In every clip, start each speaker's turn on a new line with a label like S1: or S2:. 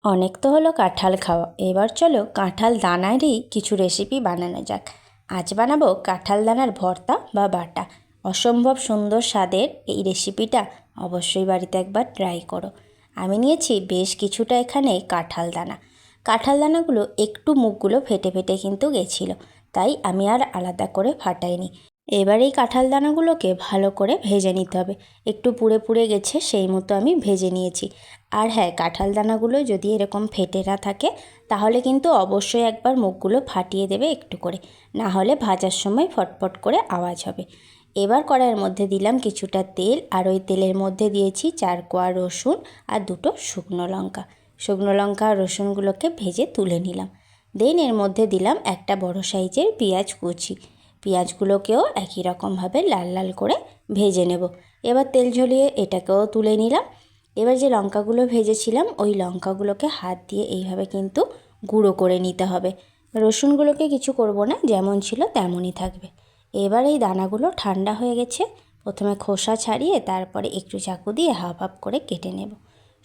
S1: অনেক তো হলো কাঁঠাল খাওয়া, এবার চলো কাঁঠাল দানারই কিছু রেসিপি বানানো যাক। আজ বানাবো কাঁঠাল দানার ভর্তা বা বাটা। অসম্ভব সুন্দর স্বাদের এই রেসিপিটা অবশ্যই বাড়িতে একবার ট্রাই করো। আমি নিয়েছি বেশ কিছুটা এখানে কাঁঠাল দানা। কাঁঠাল দানাগুলো একটু মুখগুলো ফেটে ফেটে কিন্তু গেছিলো, তাই আমি আর আলাদা করে ফাটাইনি। এবার এই কাঁঠাল দানাগুলোকে ভালো করে ভেজে নিতে হবে। একটু পুড়ে পুড়ে গেছে, সেই মতো আমি ভেজে নিয়েছি। আর হ্যাঁ, কাঁঠাল দানাগুলো যদি এরকম ফেটে না থাকে তাহলে কিন্তু অবশ্যই একবার মুখগুলো ফাটিয়ে দেবে একটু করে, না হলে ভাজার সময় ফটফট করে আওয়াজ হবে। এবার কড়াইয়ের মধ্যে দিলাম কিছুটা তেল, আর ওই তেলের মধ্যে দিয়েছি 4 কোয়া রসুন আর 2টো শুকনো লঙ্কা। শুকনো লঙ্কা আর রসুনগুলোকে ভেজে তুলে নিলাম। দেন এর মধ্যে দিলাম একটা বড় সাইজের পেঁয়াজ কুচি। পেঁয়াজগুলোকেও একই রকমভাবে লাল লাল করে ভেজে নেব। এবার তেল ঝরিয়ে এটাকেও তুলে নিলাম। এবার যে লঙ্কাগুলো ভেজেছিলাম ওই লঙ্কাগুলোকে হাত দিয়ে এইভাবে কিন্তু গুঁড়ো করে নিতে হবে। রসুনগুলোকে কিছু করব না, যেমন ছিল তেমনই থাকবে। এবার এই দানাগুলো ঠান্ডা হয়ে গেছে। প্রথমে খোসা ছাড়িয়ে তারপরে একটু চাকু দিয়ে হাফ হাফ করে কেটে নেব।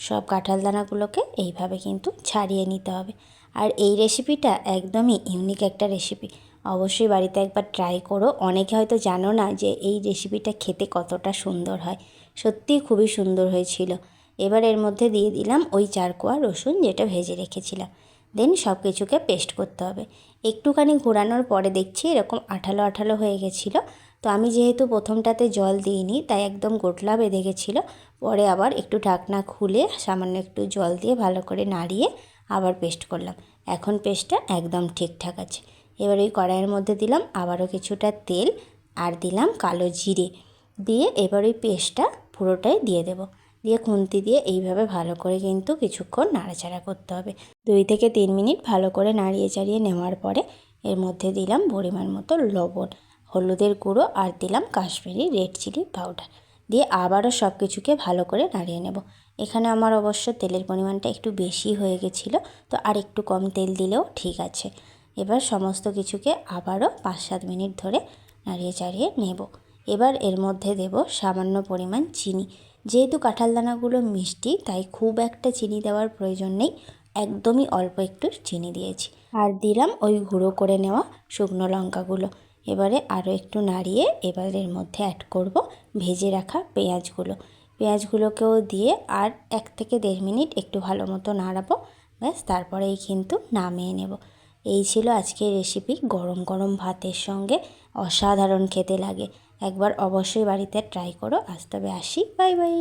S1: সব কাঁঠাল দানাগুলোকে এইভাবে কিন্তু ছাড়িয়ে নিতে হবে। আর এই রেসিপিটা একদমই ইউনিক একটা রেসিপি, অবশ্যই বাড়িতে একবার ট্রাই করো। অনেকে হয়তো জানো না যে এই রেসিপিটা খেতে কতটা সুন্দর হয়। সত্যিই খুবই সুন্দর হয়েছিল। এবার এর মধ্যে দিয়ে দিলাম ওই 4 কোয়া রসুন যেটা ভেজে রেখেছিলাম। দেন সব কিছুকে পেস্ট করতে হবে। একটুখানি ঘোরানোর পরে দেখছি এরকম আঠালো আঠালো হয়ে গেছিলো। তো আমি যেহেতু প্রথমটাতে জল দিইনি, তাই একদম গোটলা বেঁধে গেছিলো। পরে আবার একটু ঢাকনা খুলে সামান্য একটু জল দিয়ে ভালো করে নাড়িয়ে আবার পেস্ট করলাম। এখন পেস্টটা একদম ঠিকঠাক আছে। এবার ওই কড়াইয়ের মধ্যে দিলাম আবারও কিছুটা তেল, আর দিলাম কালো জিরে দিয়ে এবার ওই পেস্টটা পুরোটাই দিয়ে দেব। দিয়ে খুন্তি দিয়ে এইভাবে ভালো করে কিন্তু কিছুক্ষণ নাড়াচাড়া করতে হবে। 2 থেকে 3 মিনিট ভালো করে নাড়িয়ে চাড়িয়ে নেওয়ার পরে এর মধ্যে দিলাম পরিমাণ মতো লবণ, হলুদের গুঁড়ো, আর দিলাম কাশ্মীরি রেড চিলি পাউডার। দিয়ে আবারও সব কিছুকে ভালো করে নাড়িয়ে নেব। এখানে আমার অবশ্য তেলের পরিমাণটা একটু বেশি হয়ে গেছিলো, তো আর একটু কম তেল দিলেও ঠিক আছে। এবার সমস্ত কিছুকে আবারও 5-7 মিনিট ধরে নাড়িয়ে চাড়িয়ে নেব। এবার এর মধ্যে দেব সামান্য পরিমাণ চিনি। যেহেতু কাঁঠাল দানাগুলো মিষ্টি, তাই খুব একটা চিনি দেওয়ার প্রয়োজন নেই, একদমই অল্প একটু চিনি দিয়েছি। আর দিলাম ওই গুঁড়ো করে নেওয়া শুকনো লঙ্কাগুলো। এবারে আরও একটু নাড়িয়ে এবার এর মধ্যে অ্যাড করব ভেজে রাখা পেঁয়াজগুলো। পেঁয়াজগুলোকেও দিয়ে আর 1 থেকে 1.5 মিনিট একটু ভালো মতো নাড়াবো। ব্যাস, তারপরেই কিন্তু নামিয়ে নেব। এই ছিল আজকের রেসিপি। গরম গরম ভাতের সঙ্গে অসাধারণ খেতে লাগে। একবার অবশ্যই বাড়িতে ট্রাই করো। আজ তবে আসি, বাই বাই।